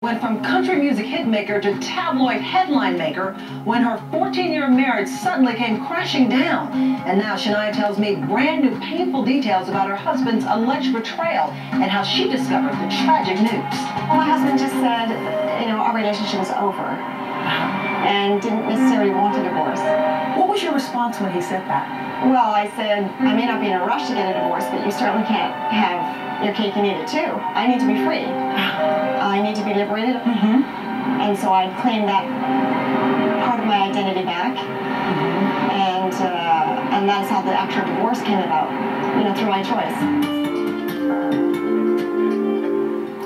Went from country music hitmaker to tabloid headline maker when her 14-year marriage suddenly came crashing down. And now Shania tells me brand new painful details about her husband's alleged betrayal and how she discovered the tragic news. My husband just said, our relationship was over and didn't necessarily want a divorce. What was your response when he said that? Well, I said, I may not be in a rush to get a divorce, but you certainly can't have your cake and eat it too. I need to be free. I need to be liberated. And so I claimed that part of my identity back. And that's how the actual divorce came about, through my choice.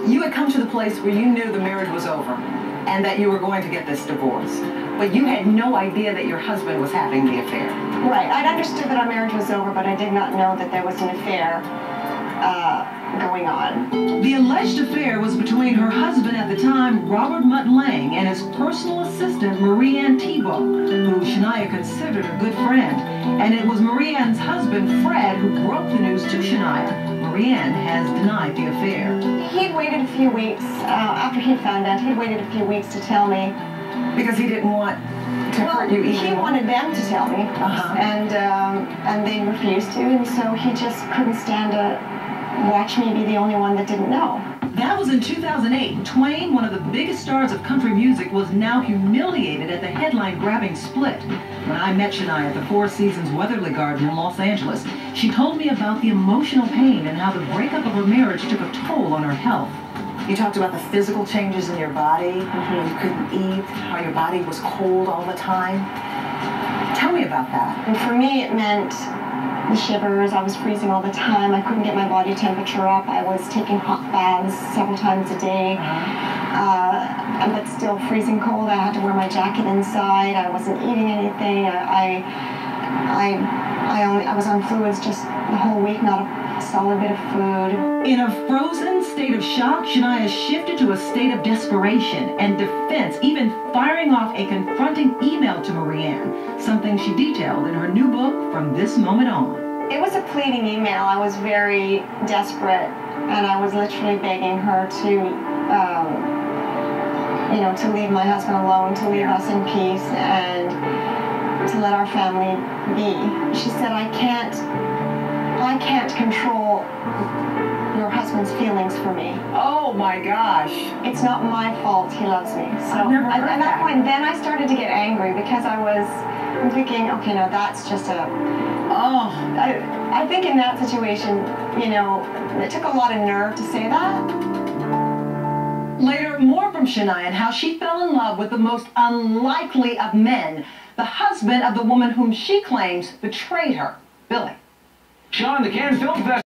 You had come to the place where you knew the marriage was over and that you were going to get this divorce, but you had no idea that your husband was having the affair. Right. I'd understood that our marriage was over, but I did not know that there was an affair going on. The alleged affair was between her husband at the time, Robert Lang, and his personal assistant, Marie-Anne Thibault, who Shania considered a good friend. And it was Marie-Anne's husband, Fred, who broke the news to Shania. Marie-Anne has denied the affair. He'd waited a few weeks, after he'd found out, he'd waited a few weeks to tell me. Because he didn't want to hurt you either. He wanted them to tell me, and they refused to, and so he just couldn't stand to watch me be the only one that didn't know. That was in 2008. Twain, one of the biggest stars of country music, was now humiliated at the headline-grabbing split. When I met Shania at the Four Seasons Weatherly Garden in Los Angeles, she told me about the emotional pain and how the breakup of her marriage took a toll on her health. You talked about the physical changes in your body. You couldn't eat, how your body was cold all the time. Tell me about that. And for me, it meant the shivers. I was freezing all the time. I couldn't get my body temperature up. I was taking hot baths several times a day, but still freezing cold. I had to wear my jacket inside. I wasn't eating anything. I was on fluids just the whole week, not a solid bit of food. In a frozen state of shock, Shania shifted to a state of desperation and defense, even firing off a confronting email to Marie-Anne, something she detailed in her new book, From This Moment On. It was a pleading email. I was very desperate, and I was literally begging her to, to leave my husband alone, to leave us in peace, and to let our family be. She said, I can't control your husband's feelings for me. Oh my gosh. It's not my fault he loves me. So at that point, then I started to get angry because I'm thinking, okay, no, that's just I think in that situation, it took a lot of nerve to say that. Later, more from Shania and how she fell in love with the most unlikely of men, the husband of the woman whom she claims betrayed her, Billy. Sean, the Cannes Film Festival.